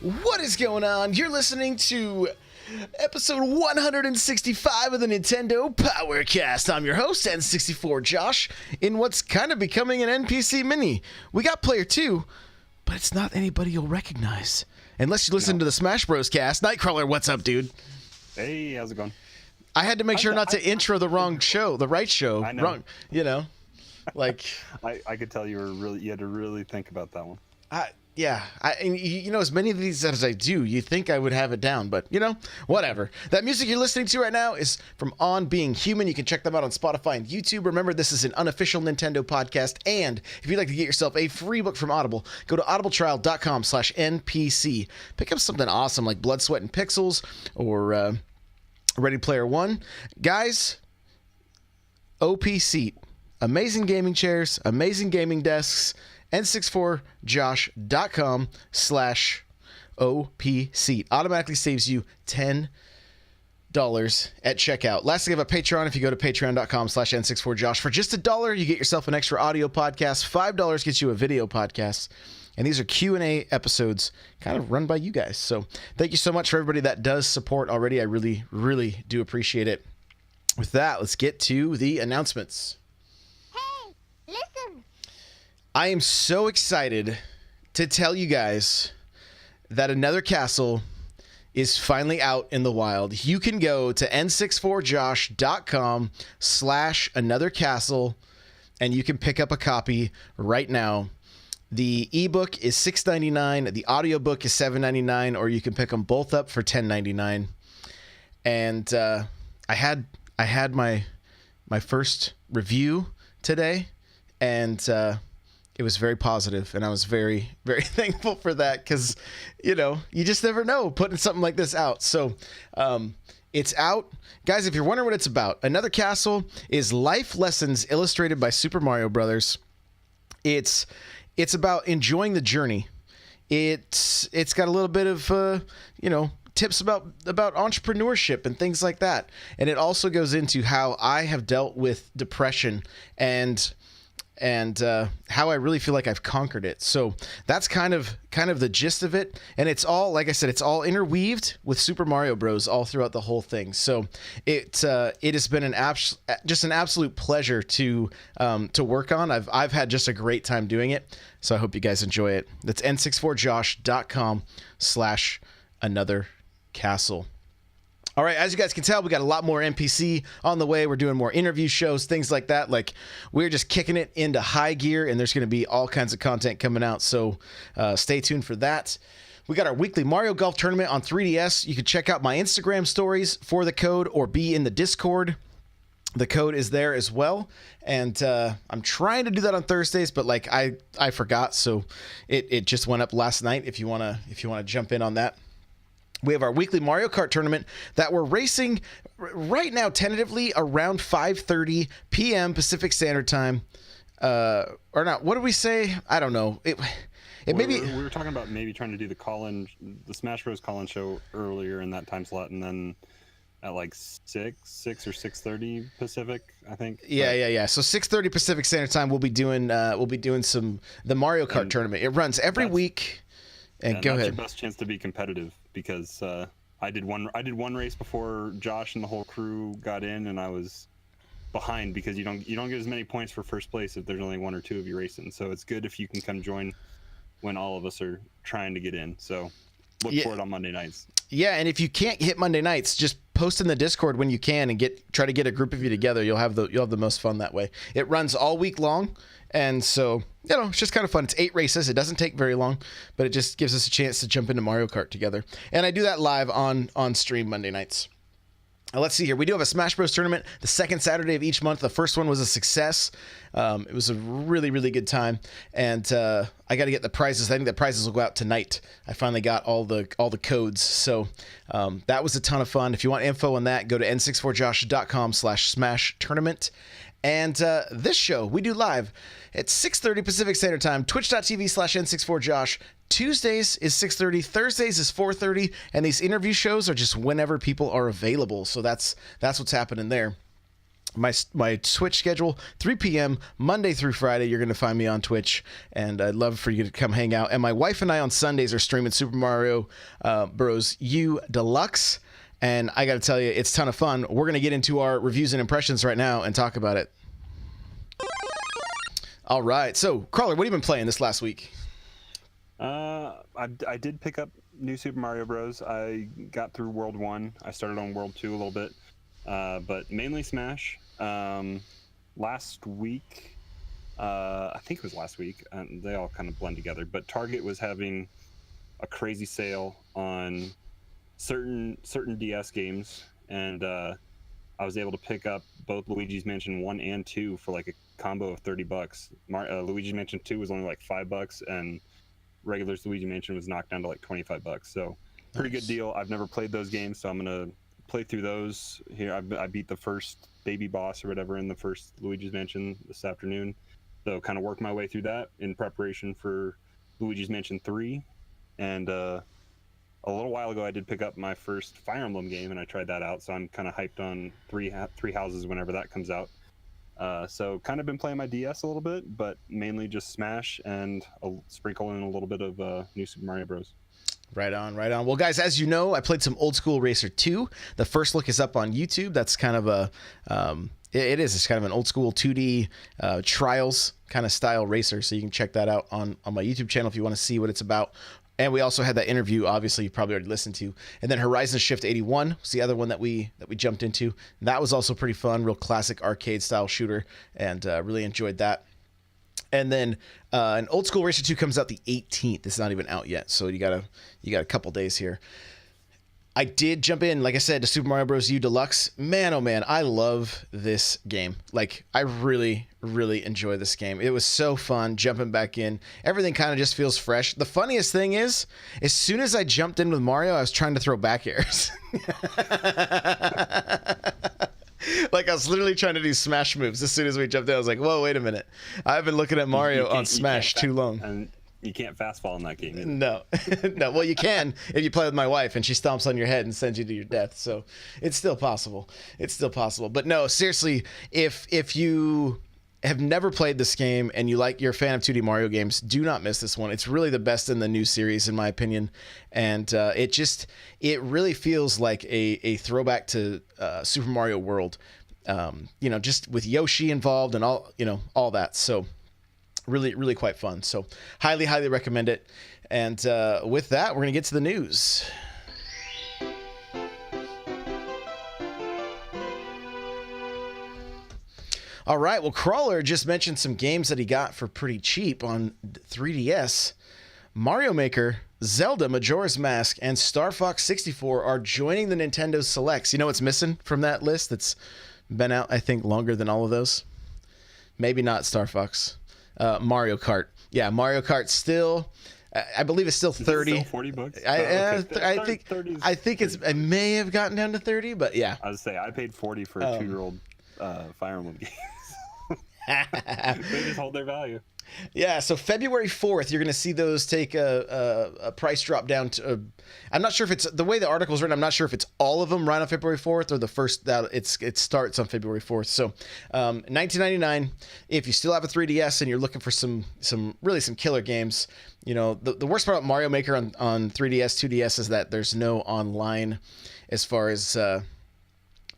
What is going on? You're listening to episode 165 of the Nintendo Powercast. I'm your host, N64 Josh, in what's kind of becoming an NPC mini. We got player 2, but it's not anybody you'll recognize. Unless you listen to the Smash Bros. Cast. Nightcrawler, what's up, dude? Hey, how's it going? I had to make sure not to intro the wrong show, the right show. I know. Wrong, you know, like... I could tell you had to really think about that one. Yeah, you know, as many of these as I do, you think I would have it down, but, you know, whatever. That music you're listening to right now is from On Being Human. You can check them out on Spotify and YouTube. Remember, this is an unofficial Nintendo podcast, and if you'd like to get yourself a free book from Audible, go to audibletrial.com/NPC. Pick up something awesome like Blood, Sweat, and Pixels or Ready Player One. Guys, OP Seat. Amazing gaming chairs, amazing gaming desks, n64josh.com/OP seat automatically saves you $10 at checkout. Lastly, I have a Patreon. If you go to patreon.com/n64josh, for just $1, you get yourself an extra audio podcast. $5 gets you a video podcast. And these are Q&A episodes kind of run by you guys. So thank you so much for everybody that does support already. I really, really do appreciate it. With that, let's get to the announcements. Hey, listen. I am so excited to tell you guys that Another Castle is finally out in the wild. You can go to n64josh.com/anothercastle and you can pick up a copy right now. The ebook is $6.99, the audiobook is $7.99, or you can pick them both up for $10.99. And I had my first review today, and it was very positive, and I was very, very thankful for that because, you know, you just never know putting something like this out. So it's out. Guys, if you're wondering what it's about, Another Castle is life lessons illustrated by Super Mario Brothers. It's about enjoying the journey. It's got a little bit of, you know, tips about entrepreneurship and things like that. And it also goes into how I have dealt with depression and how I really feel like I've conquered it. So that's kind of the gist of it. And it's all, like I said, it's all interweaved with Super Mario Bros. All throughout the whole thing. So it has been just an absolute pleasure to work on. I've had just a great time doing it. So I hope you guys enjoy it. That's n64josh.com/anothercastle. All right, as you guys can tell, we got a lot more NPC on the way. We're doing more interview shows, things like that. Like, we're just kicking it into high gear, and there's going to be all kinds of content coming out. So stay tuned for that. We got our weekly Mario Golf tournament on 3DS. You can check out my Instagram stories for the code or be in the Discord. The code is there as well. And I'm trying to do that on Thursdays, but like I forgot. So it just went up last night if you wanna jump in on that. We have our weekly Mario Kart tournament that we're racing right now tentatively around 5:30 p.m. Pacific Standard Time. Or not. What did we say? I don't know. We were talking about maybe trying to do the Smash Bros. Call-in show earlier in that time slot, and then at like 6 or 6:30 Pacific, I think. Yeah. So 6:30 Pacific Standard Time, we'll be doing the Mario Kart tournament. It runs every week. And go ahead. That's your best chance to be competitive because I did one race before Josh and the whole crew got in, and I was behind because you don't get as many points for first place if there's only one or two of you racing. So it's good if you can come join when all of us are trying to get in. So look for it on Monday nights. Yeah, and if you can't hit Monday nights, just post in the Discord when you can and try to get a group of you together. You'll have the most fun that way. It runs all week long. And so, you know, it's just kind of fun. It's 8 races. It doesn't take very long, but it just gives us a chance to jump into Mario Kart together. And I do that live on stream Monday nights. Now, let's see here. We do have a Smash Bros. Tournament the second Saturday of each month. The first one was a success. It was a really, really good time. And I got to get the prizes. I think the prizes will go out tonight. I finally got all the codes. So that was a ton of fun. If you want info on that, go to n64josh.com/smash tournament. And this show we do live at 6:30 Pacific Standard Time, twitch.tv/n64josh. Tuesdays is 6:30, Thursdays is 4:30, and these interview shows are just whenever people are available. So that's what's happening there. my Twitch schedule, 3 p.m. Monday through Friday. You're going to find me on Twitch, and I'd love for you to come hang out. And my wife and I on Sundays are streaming Super Mario Bros. U Deluxe, and I got to tell you, it's a ton of fun. We're going to get into our reviews and impressions right now and talk about it. All right, so Crawler, what have you been playing this last week? I did pick up New Super Mario Bros. I got through World 1. I started on World 2 a little bit, but mainly Smash. Last week, I think it was last week, they all kind of blend together, but Target was having a crazy sale on certain DS games, and I was able to pick up both Luigi's Mansion 1 and 2 for like a combo of $30. Luigi's Mansion 2 was only like $5, and regular Luigi Mansion was knocked down to like $25. So pretty good deal. I've never played those games, so I'm gonna play through those here. I beat the first baby boss or whatever in the first Luigi's Mansion this afternoon, so kind of work my way through that in preparation for Luigi's Mansion 3. And a little while ago I did pick up my first Fire Emblem game, and I tried that out, so I'm kind of hyped on three houses whenever that comes out. So kind of been playing my DS a little bit, but mainly just Smash and a sprinkle in a little bit of New Super Mario Bros. Right on, right on. Well, guys, as you know, I played some Old School Racer 2. The first look is up on YouTube. That's kind of a, it's kind of an old school 2D trials kind of style racer. So you can check that out on my YouTube channel if you want to see what it's about. And we also had that interview, obviously, you probably already listened to. And then Horizon Shift 81 was the other one that we jumped into. That was also pretty fun, real classic arcade style shooter, and really enjoyed that. And then an Old School Racer 2 comes out the 18th. It's not even out yet, so you got a couple days here. I did jump in, like I said, to Super Mario Bros. U Deluxe. Man, oh man, I love this game. Like, I really, really enjoy this game. It was so fun jumping back in. Everything kind of just feels fresh. The funniest thing is, as soon as I jumped in with Mario, I was trying to throw back airs. Like, I was literally trying to do smash moves as soon as we jumped in. I was like, whoa, wait a minute. I've been looking at Mario on Smash too long. And you can't fast fall in that game either. No. No. Well, you can if you play with my wife and she stomps on your head and sends you to your death. So it's still possible. It's still possible. But no, seriously, if you have never played this game and you're a fan of 2D Mario games, do not miss this one. It's really the best in the new series, in my opinion. And it really feels like a throwback to Super Mario World, just with Yoshi involved and all that. So really, really quite fun. So highly, highly recommend it. And with that, we're going to get to the news. All right. Well, Crawler just mentioned some games that he got for pretty cheap on 3DS. Mario Maker, Zelda Majora's Mask, and Star Fox 64 are joining the Nintendo Selects. You know what's missing from that list that's been out, I think, longer than all of those? Maybe not Star Fox. Mario Kart. Yeah, Mario Kart still, I believe it's still 30. Is it still $40? I think it may have gotten down to 30, but yeah. I was say I paid 40 for a 2-year-old Fire Emblem game. They just hold their value. Yeah, so February 4th, you're going to see those take a price drop down to. I'm not sure if it's the way the article's written. I'm not sure if it's all of them right on February 4th or the first that it starts on February 4th. So, $19.99. If you still have a 3DS and you're looking for some killer games, the worst part about Mario Maker on 3DS, 2DS is that there's no online as far as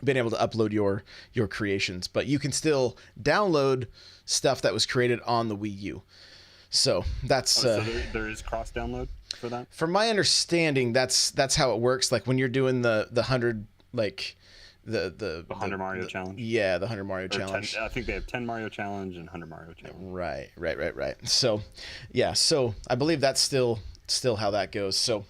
being able to upload your creations, but you can still download stuff that was created on the Wii U. So that's so there is cross download for that. From my understanding, that's how it works. Like when you're doing the 100, like the 100 Mario challenge. Yeah, the 100 Mario challenge. 10, I think they have 10 Mario challenge and 100 Mario challenge. Right. So yeah, so I believe that's still how that goes. So,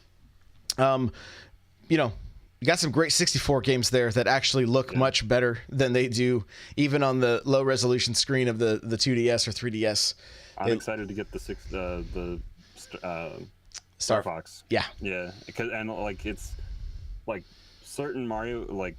you got some great 64 games there that actually look much better than they do even on the low resolution screen of the 2DS or 3DS. I'm excited to get the Star Fox. Yeah, because it's like certain Mario, like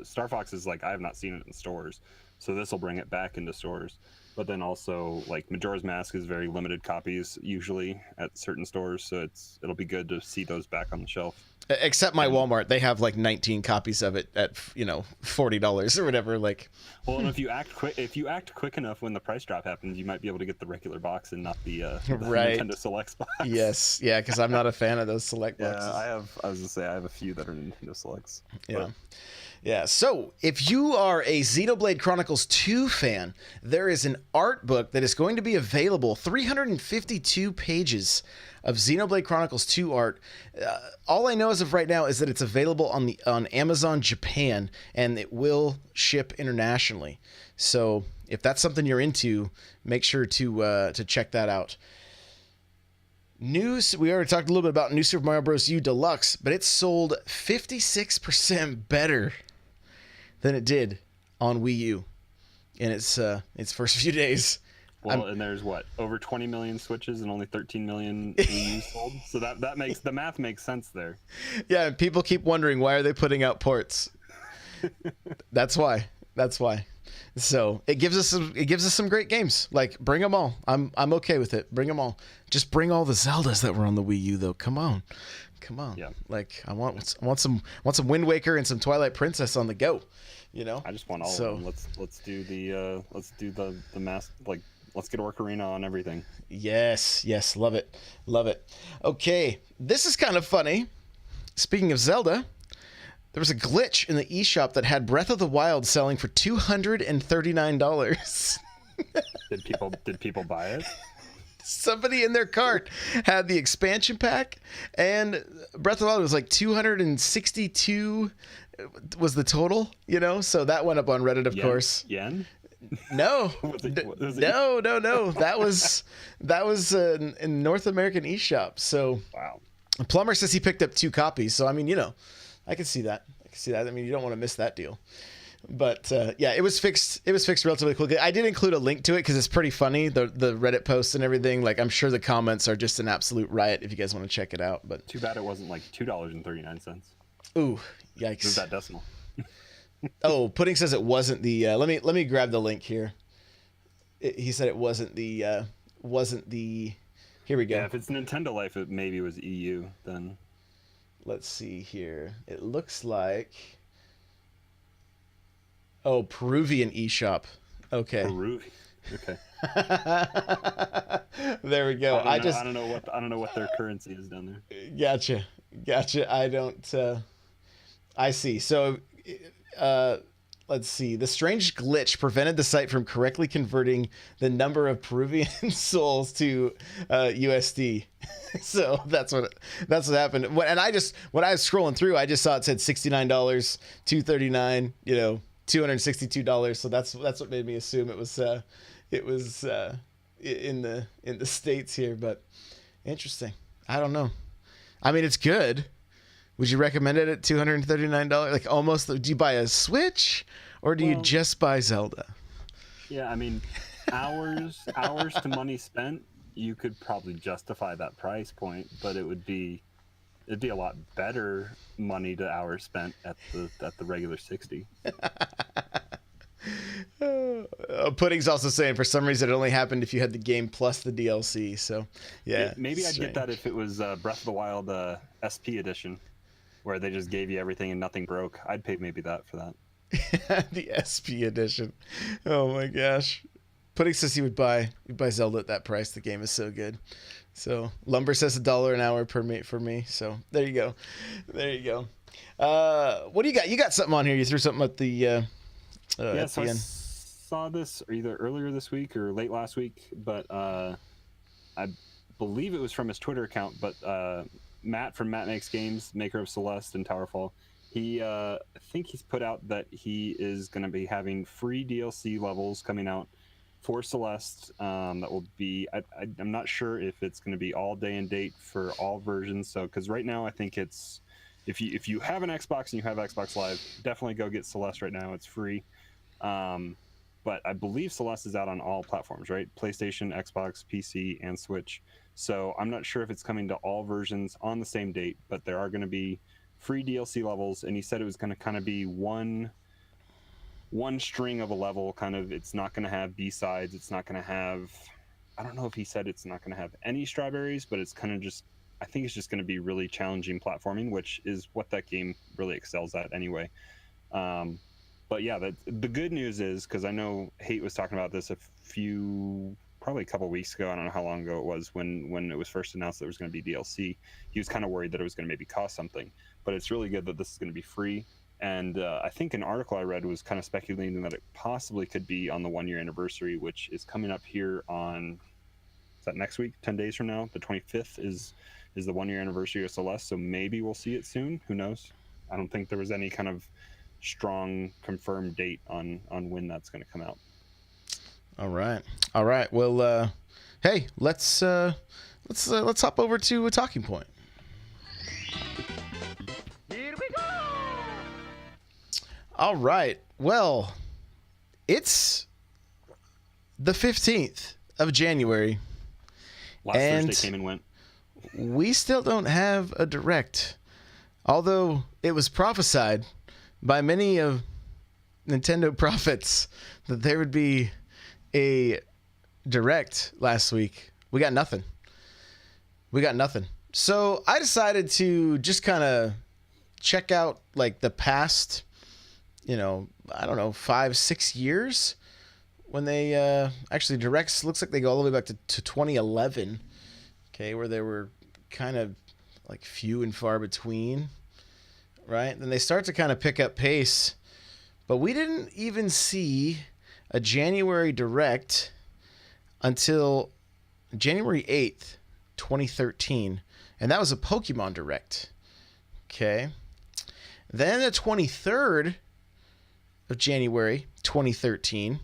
Star Fox is like I have not seen it in stores, so this will bring it back into stores. But then also like Majora's Mask is very limited copies usually at certain stores, so it'll be good to see those back on the shelf. Except my Walmart, they have like 19 copies of it at $40 or whatever. Like, well, and if you act quick enough when the price drop happens, you might be able to get the regular box and not the right. Nintendo Selects box. Yes, yeah, because I'm not a fan of those select boxes. Yeah, I was gonna say I have a few that are Nintendo Selects. Yeah. But... Yeah, so if you are a Xenoblade Chronicles 2 fan, there is an art book that is going to be available, 352 pages of Xenoblade Chronicles 2 art. All I know as of right now is that it's available on Amazon Japan, and it will ship internationally. So if that's something you're into, make sure to check that out. News, we already talked a little bit about New Super Mario Bros. U Deluxe, but it sold 56% better than it did on Wii U in its first few days. Well, and there's over 20 million Switches and only 13 million Wii U's sold. So that makes the math makes sense there. Yeah, and people keep wondering, why are they putting out ports? That's why. So it gives us some great games. Like, bring them all. I'm okay with it. Bring them all. Just bring all the Zeldas that were on the Wii U though. Come on. Yeah. Like, I want some Wind Waker and some Twilight Princess on the go. I just want all of them. Let's do the mass, like, let's get Ocarina on everything. Yes, love it. Okay, this is kind of funny. Speaking of Zelda, there was a glitch in the eShop that had Breath of the Wild selling for $239. Did people buy it? Somebody in their cart had the expansion pack, and Breath of the Wild was like 262 was the total, so that went up on Reddit, of course. Yen? No. Was it No. That was in North American eShop. So wow. Plumber says he picked up 2 copies. So I mean, I can see that. I mean, you don't want to miss that deal. But yeah, it was fixed. It was fixed relatively quickly. I did include a link to it because it's pretty funny. The Reddit posts and everything. Like, I'm sure the comments are just an absolute riot if you guys want to check it out. But too bad it wasn't like $2.39. Ooh, yikes! Move that decimal. Oh, Pudding says it wasn't the. Let me grab the link here. He said it wasn't the. Here we go. Yeah, if it's Nintendo Life, it maybe was EU then. Let's see here. It looks like. Oh, Peruvian eShop. Okay. Peruvian. Okay. There we go. I don't know what their currency is down there. Gotcha. I don't. I see. So, let's see. The strange glitch prevented the site from correctly converting the number of Peruvian sols to USD. So that's what happened. And when I was scrolling through, I just saw it said $69, $239. $262. So that's what made me assume it was in the States here. But interesting. I don't know. I mean, it's good. Would you recommend it at $239? Like, almost. Do you buy a Switch or do you just buy Zelda? Yeah, I mean, hours to money spent, you could probably justify that price point, but it'd be a lot better money to hours spent at the regular 60. Pudding's also saying for some reason it only happened if you had the game plus the DLC. So yeah, maybe I'd get that if it was Breath of the Wild SP edition, where they just gave you everything and nothing broke. I'd pay maybe that for that. The SP edition. Oh my gosh. Pudding says he would buy Zelda at that price. The game is so good. So Lumber says $1 an hour for me. So there you go. What do you got? You got something on here. You threw something at the at the end. I saw this either earlier this week or late last week, but I believe it was from his Twitter account. But Matt from Matt Makes Games, maker of Celeste and Towerfall, I think he's put out that he is going to be having free DLC levels coming out for Celeste. That will be, I'm not sure if it's going to be all day and date for all versions. So, because right now I think it's, if you have an Xbox and you have Xbox Live, definitely go get Celeste right now. It's free. But I believe Celeste is out on all platforms, right? PlayStation, Xbox, PC, and Switch. So I'm not sure if it's coming to all versions on the same date, but there are going to be free DLC levels. And he said it was going to kind of be one string of a level, kind of. It's not going to have B-sides. It's not going to have, I don't know if he said it's not going to have any strawberries, but it's kind of just, I think it's just going to be really challenging platforming, which is what that game really excels at anyway. But yeah, the good news is, because I know Hate was talking about this probably a couple weeks ago. I don't know how long ago it was when it was first announced that it was going to be DLC. He was kind of worried that it was going to maybe cost something, but it's really good that this is going to be free. And I think an article I read was kind of speculating that it possibly could be on the 1-year anniversary, which is coming up here on, is that next week? 10 days from now? The 25th is the 1-year anniversary of Celeste, so maybe we'll see it soon. Who knows? I don't think there was any kind of strong confirmed date on when that's going to come out. All right. Well, hey, let's hop over to a talking point. Here we go! All right. Well, it's the 15th of January. Last Thursday came and went. We still don't have a direct, although it was prophesied by many of Nintendo prophets that there would be a direct last week. We got nothing. So I decided to just kind of check out like the past, I don't know, 5-6 years when they actually directs. Looks like they go all the way back to 2011. Okay, where they were kind of like few and far between, right? Then they start to kind of pick up pace, but we didn't even see a January direct until January 8th, 2013, and that was a Pokemon direct. Okay. Then the 23rd of January, 2013,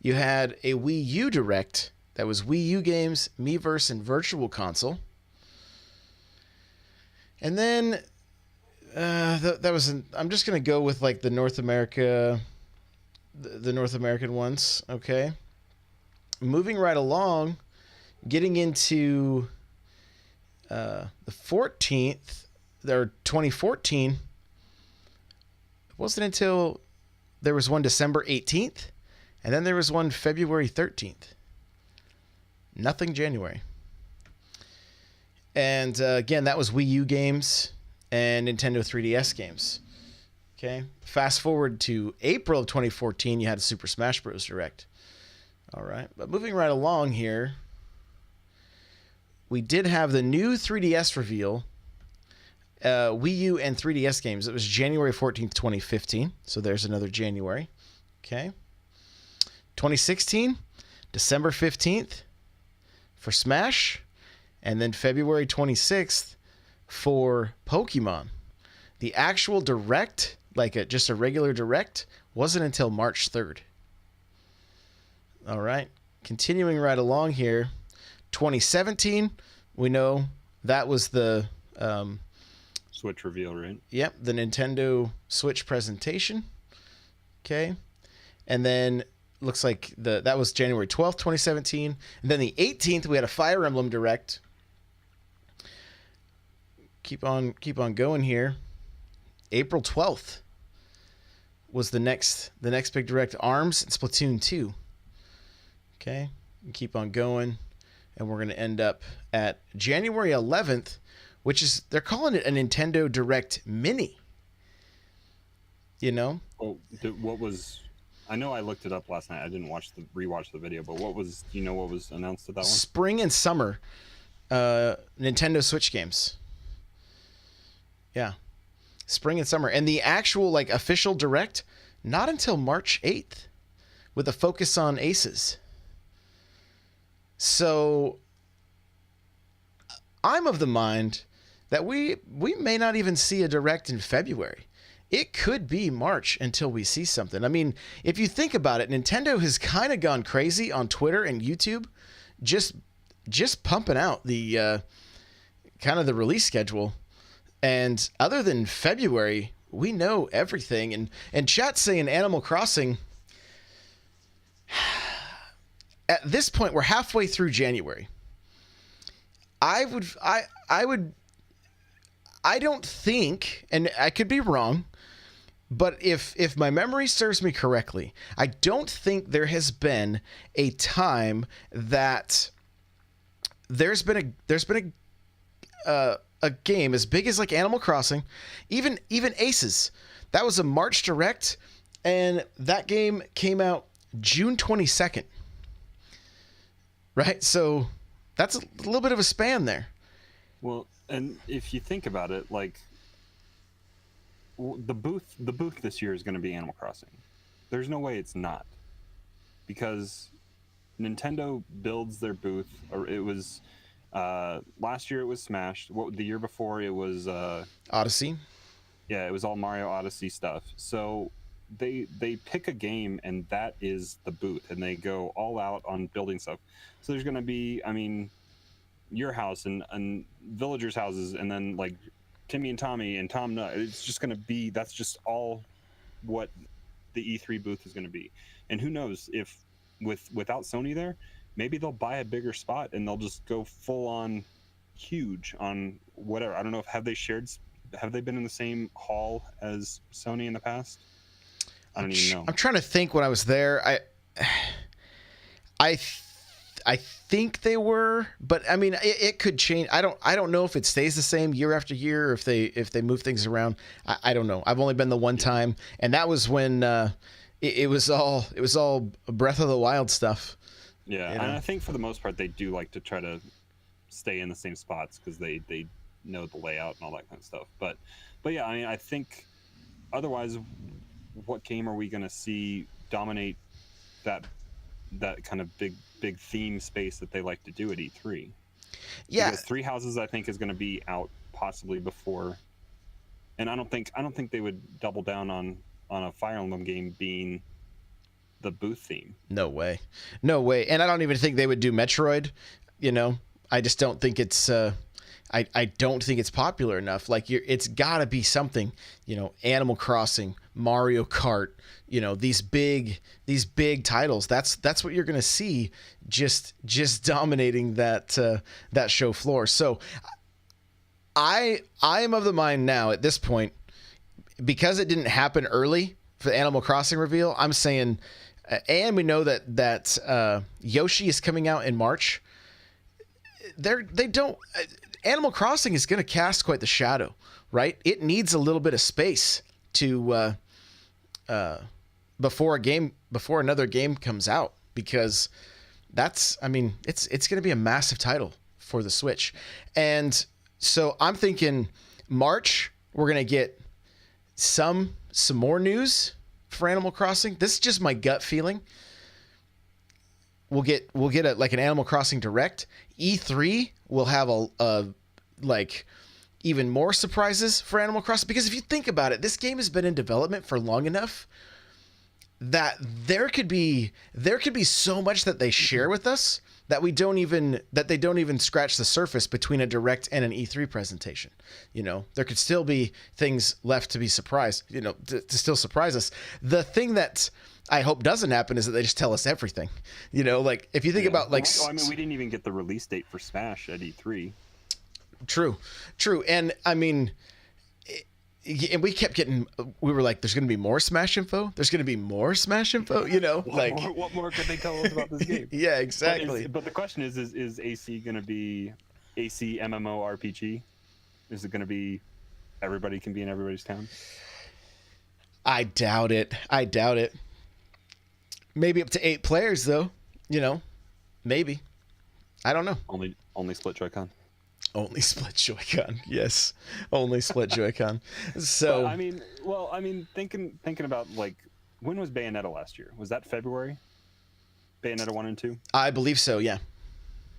you had a Wii U direct. That was Wii U games, Miiverse, and Virtual Console. And then that was I'm just gonna go with like the North American ones. Okay. Moving right along, getting into the 14th, or 2014. It wasn't until there was one December 18th, and then there was one February 13th. Nothing January. And again, that was Wii U games and Nintendo 3DS games. Okay. Fast forward to April of 2014, you had a Super Smash Bros. Direct. All right. But moving right along here, we did have the new 3DS reveal, Wii U and 3DS games. It was January 14th, 2015. So there's another January. Okay. 2016, December 15th for Smash, and then February 26th for Pokemon. The actual direct, like just a regular direct, wasn't until March 3rd. All right. Continuing right along here, 2017, we know that was the Switch reveal, right? Yep, the Nintendo Switch presentation. Okay. And then looks like that was January 12th, 2017. And then the 18th, we had a Fire Emblem Direct. Keep on going here. April 12th was the next big direct, ARMS and Splatoon 2. Okay. Keep on going. And we're going to end up at January 11th, which is, they're calling it a Nintendo Direct Mini. Oh, what was... I know I looked it up last night. I didn't rewatch the video, but what was announced at that one? Spring and summer Nintendo Switch games. Yeah. Spring and summer. And the actual like official direct, not until March 8th, with a focus on aces. So I'm of the mind that we may not even see a direct in February. It could be March until we see something. I mean, if you think about it, Nintendo has kind of gone crazy on Twitter and YouTube, just pumping out the kind of the release schedule. And other than February, we know everything. And chat's saying Animal Crossing. At this point, we're halfway through January. I don't think, and I could be wrong, but if my memory serves me correctly, I don't think there has been a time that there's been a game as big as like Animal Crossing, even Aces. That was a March Direct, and that game came out June 22nd. Right? So that's a little bit of a span there. Well, and if you think about it, like the booth this year is going to be Animal Crossing. There's no way it's not, because Nintendo builds their booth. Or it was last year it was Smash. The year before it was Odyssey. Yeah, it was all Mario Odyssey stuff. So they pick a game and that is the booth, and they go all out on building stuff. So there's going to be, I mean, your house and villagers' houses, and then like Timmy and Tommy and Tom Nut. It's just going to be, that's just all what the E3 booth is going to be. And who knows if without Sony there, maybe they'll buy a bigger spot and they'll just go full on huge on whatever. I don't know if have they been in the same hall as Sony in the past? I don't even know. I'm trying to think when I was there. I think they were, but I mean, it could change. I don't know if it stays the same year after year, or if they move things around. I don't know. I've only been the one time, and that was when it was all Breath of the Wild stuff. Yeah, You know? and I think for the most part they do like to try to stay in the same spots because they know the layout and all that kind of stuff. But yeah, I mean, I think otherwise, what game are we going to see dominate that kind of big theme space that they like to do at E3? Yeah, Because Three Houses I think is going to be out possibly before, and I don't think they would double down on a Fire Emblem game being the booth theme. no way, and I don't even think they would do Metroid. You know, I just don't think it's. I don't think it's popular enough. Like it's got to be something. You know, Animal Crossing, Mario Kart. You know, these big titles. That's what you're gonna see. Just dominating that show floor. So I am of the mind now at this point, because it didn't happen early for the Animal Crossing reveal. I'm saying, and we know that Yoshi is coming out in March. They don't. Animal Crossing is going to cast quite the shadow, right? It needs a little bit of space to before another game comes out, because it's going to be a massive title for the Switch. And so I'm thinking March we're going to get some more news for Animal Crossing. This is just my gut feeling. We'll get an Animal Crossing Direct. E3 will have a even more surprises for Animal Crossing, because if you think about it, this game has been in development for long enough that there could be so much that they share with us that they don't even scratch the surface between a Direct and an E3 presentation. You know, there could still be things left to be surprised, you know, to still surprise us. The thing that I hope doesn't happen is that they just tell us everything. You know, like if you think about like, I mean, we didn't even get the release date for Smash at E3. True. And I mean, and we kept we were like, there's going to be more Smash info. There's going to be more Smash info, you know, what more could they tell us about this game? Yeah, exactly. But the question is AC going to be AC MMORPG? Is it going to be everybody can be in everybody's town? I doubt it. Maybe up to 8 players though, you know, maybe. I don't know. Only split Joy-Con. Only split Joy-Con. Yes. Only split Joy-Con. So but, I mean, thinking about like, when was Bayonetta last year? Was that February? Bayonetta 1 and 2? I believe so, yeah.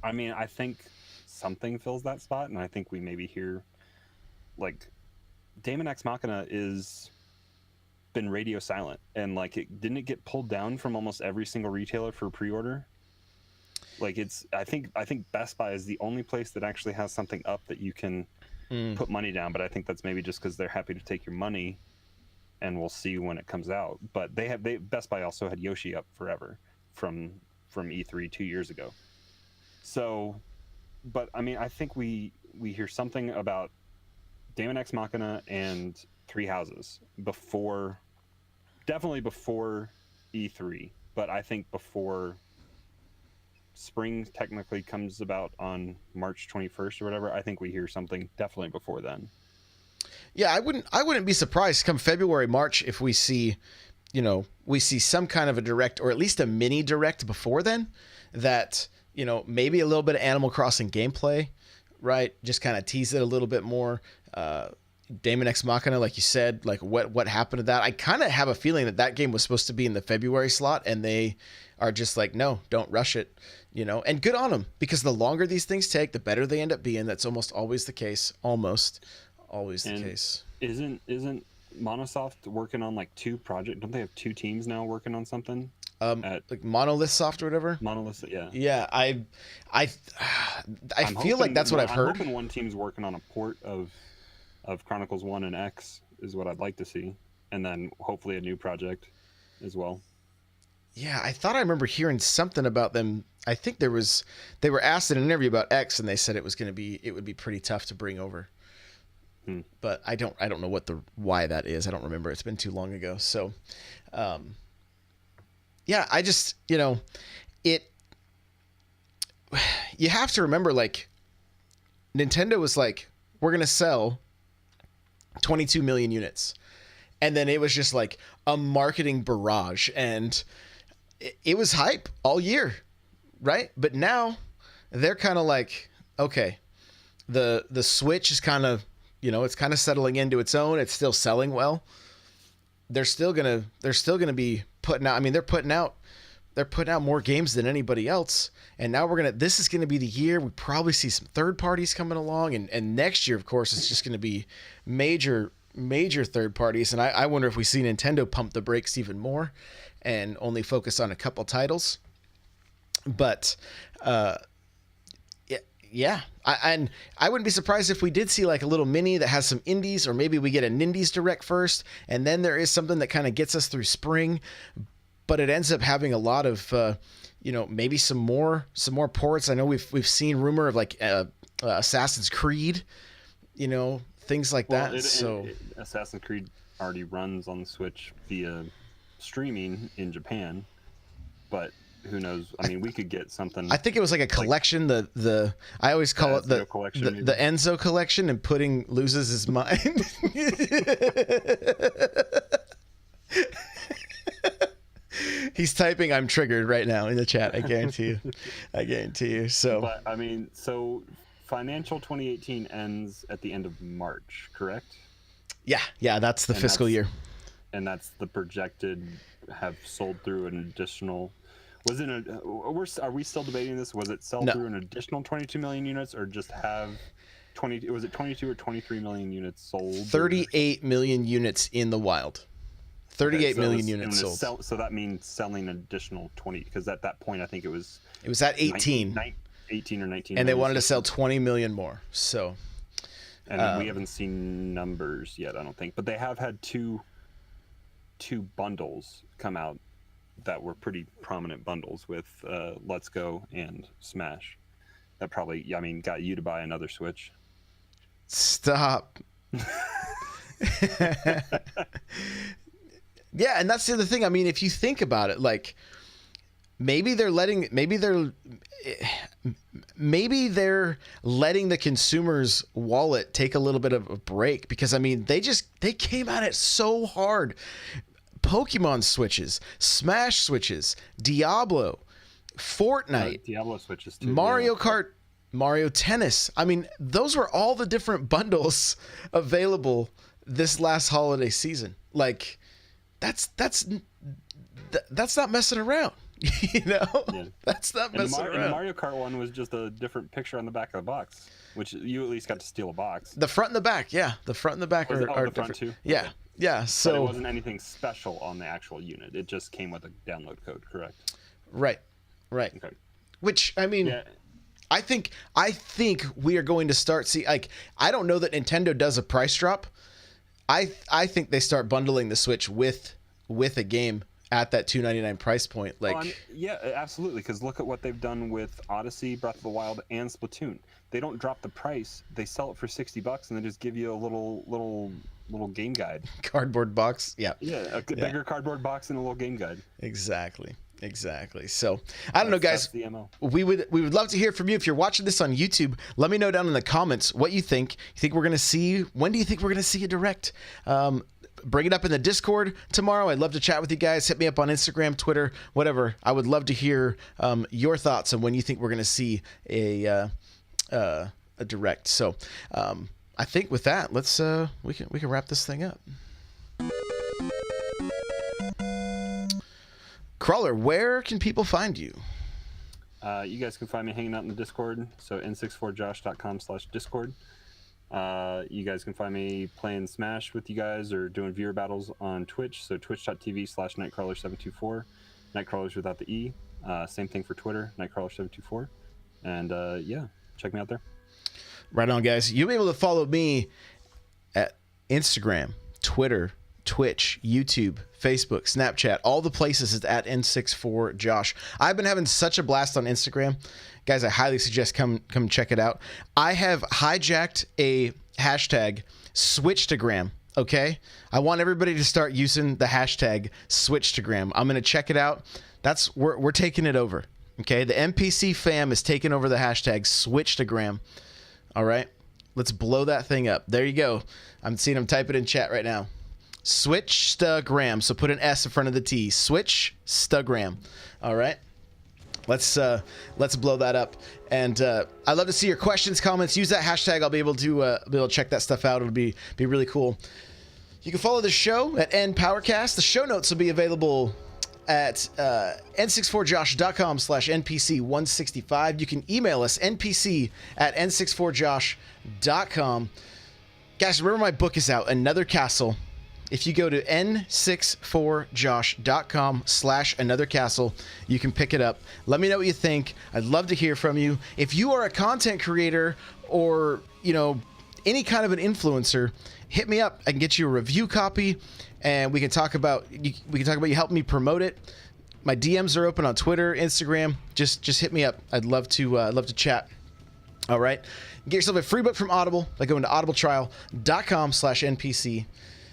I mean, I think something fills that spot, and I think we maybe hear like Daemon X Machina is been radio silent, and like didn't it get pulled down from almost every single retailer for pre-order? Like I think Best Buy is the only place that actually has something up that you can put money down, but I think that's maybe just because they're happy to take your money, and we'll see when it comes out. But Best Buy also had Yoshi up forever from E3 2 years ago. So, but I mean, I think we hear something about Daemon X Machina and Three Houses definitely before E3, but I think before spring technically comes about on March 21st or whatever, I think we hear something definitely before then. Yeah, I wouldn't be surprised come February, March if we see, we see some kind of a direct or at least a mini direct before then that, maybe a little bit of Animal Crossing gameplay, right? Just kind of tease it a little bit more. Daemon Ex Machina, like you said, like what happened to that? I kind of have a feeling that game was supposed to be in the February slot, and they are just like, no, don't rush it, and good on them, because the longer these things take, the better they end up being. That's almost always the case. Almost always the case. Isn't Monosoft working on like two projects? Don't they have two teams now working on something? Like Monolith Soft or whatever. Monolith, yeah. Yeah, I feel like that's what I've heard. I'm hoping one team's working on a port of Chronicles 1 and X is what I'd like to see, and then hopefully a new project as well. Yeah, I thought I remember hearing something about them. I think they were asked in an interview about X, and they said it would be pretty tough to bring over. But I don't know why that is. I don't remember. It's been too long ago. So, yeah, I just, you have to remember, like, Nintendo was like, we're going to sell 22 million units. And then it was just like a marketing barrage, and it was hype all year, right? But now they're kind of like, okay, the Switch is kind of, it's kind of settling into its own. It's still selling well. They're still gonna be putting out. I mean, they're putting out more games than anybody else. And now this is gonna be the year we probably see some third parties coming along. And next year, of course, it's just gonna be major third parties. And I wonder if we see Nintendo pump the brakes even more and only focus on a couple titles. But yeah, I wouldn't be surprised if we did see like a little mini that has some indies, or maybe we get a Nindies Direct first, and then there is something that kind of gets us through spring, but it ends up having a lot of, maybe some more ports. I know we've seen rumor of like Assassin's Creed, things like that. Assassin's Creed already runs on the Switch via streaming in Japan, but who knows? I mean, we could get something. I think it was like a collection. I always call it the Enzo collection, and Pudding loses his mind. He's typing "I'm triggered" right now in the chat. I guarantee you. So, but I mean, financial 2018 ends at the end of March, correct? Yeah, that's the fiscal year. And that's the projected have sold through an additional. Are we still debating this? Was it sell through an additional 22 million units, or just have 20? Was it 22 or 23 million units sold? 38 million units in the wild. 38 million units sold. So that means selling an additional 20, because at that point I think it was at 18. 18 or 19. And they wanted to sell 20 million more. So. And we haven't seen numbers yet, I don't think. But they have had two bundles come out that were pretty prominent bundles with Let's Go and Smash. That probably, got you to buy another Switch. Stop. Yeah, and that's the other thing. I mean, if you think about it, like maybe they're letting the consumer's wallet take a little bit of a break, because I mean, they came at it so hard. Pokemon Switches, Smash Switches, Diablo, Fortnite, Diablo Switches too, Mario Kart, Mario Tennis. I mean, those were all the different bundles available this last holiday season. Like, that's not messing around. That's not messing around. And the Mario Kart one was just a different picture on the back of the box, which you at least got to steal a box. The front and the back, yeah. The front and the back are the different. Front too? Yeah. Okay. Yeah, so but it wasn't anything special on the actual unit. It just came with a download code, correct? Right. Okay. Which, I mean, yeah. I think we are going to start I don't know that Nintendo does a price drop. I think they start bundling the Switch with a game at that $299 price point. Yeah, absolutely. Because look at what they've done with Odyssey, Breath of the Wild, and Splatoon. They don't drop the price. They sell it for $60, and they just give you a little game guide. Cardboard box. Yeah. Yeah, bigger cardboard box and a little game guide. Exactly. Exactly. So I don't know, guys. That's the MO. We would love to hear from you. If you're watching this on YouTube, let me know down in the comments what you think. You think we're gonna see? When do you think we're gonna see a direct? Bring it up in the Discord tomorrow. I'd love to chat with you guys. Hit me up on Instagram, Twitter, whatever. I would love to hear your thoughts on when you think we're gonna see a direct. So I think with that, let's we can wrap this thing up. Crawler, where can people find you? You guys can find me hanging out in the Discord, so n64josh.com/discord. You guys can find me playing Smash with you guys or doing viewer battles on Twitch, so twitch.tv/nightcrawler724, Nightcrawlers without the E. Same thing for Twitter, Nightcrawler724. And yeah, check me out there. Right on, guys. You'll be able to follow me at Instagram, Twitter, Twitch, YouTube, Facebook, Snapchat, all the places is at N64Josh. I've been having such a blast on Instagram. Guys, I highly suggest come check it out. I have hijacked a hashtag Switchtagram, okay? I want everybody to start using the hashtag Switchtagram. I'm going to check it out. We're taking it over, okay? The NPC fam is taking over the hashtag Switchtagram. All right? Let's blow that thing up. There you go. I'm seeing them type it in chat right now. Switchtagram. So put an S in front of the T. Switchtagram. All right. Let's blow that up. And I'd love to see your questions, comments. Use that hashtag. I'll be able to check that stuff out. It'll be really cool. You can follow the show at NPowercast. The show notes will be available at n64josh.com/npc165. You can email us npc@n64josh.com. Guys, remember my book is out, Another Castle. If you go to n64josh.com/anothercastle, you can pick it up. Let me know what you think. I'd love to hear from you. If you are a content creator or, any kind of an influencer, hit me up. I can get you a review copy and we can talk about you helping me promote it. My DMs are open on Twitter, Instagram. Just hit me up. I'd love to chat. All right. Get yourself a free book from Audible by going to audibletrial.com/npc.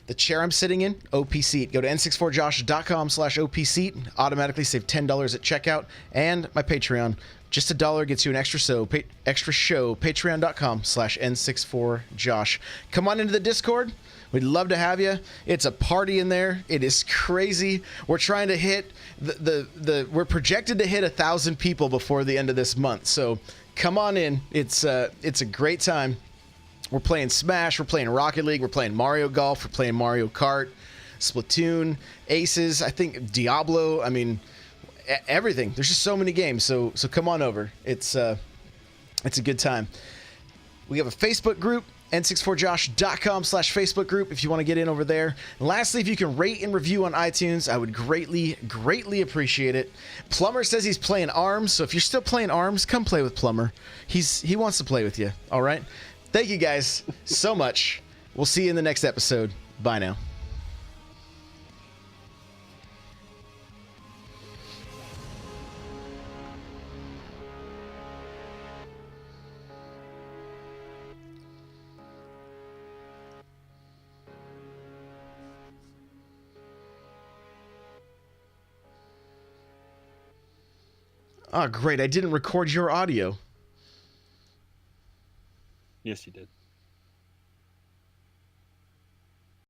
The chair I'm sitting in, OP Seat. Go to n64josh.com/OP Seat. Automatically save $10 at checkout. And my Patreon. Just $1 gets you an extra show. Patreon.com/n64josh. Come on into the Discord. We'd love to have you. It's a party in there. It is crazy. We're trying to hit we're projected to hit 1,000 people before the end of this month. So come on in. It's a great time. We're playing Smash, we're playing Rocket League, we're playing Mario Golf, we're playing Mario Kart, Splatoon, Aces, I think Diablo, I mean, everything. There's just so many games, so come on over. It's a good time. We have a Facebook group, n64josh.com/Facebook group if you want to get in over there. And lastly, if you can rate and review on iTunes, I would greatly appreciate it. Plumber says he's playing ARMS, so if you're still playing ARMS, come play with Plumber. He wants to play with you, all right? Thank you guys so much. We'll see you in the next episode. Bye now. Oh, great. I didn't record your audio. Yes, you did.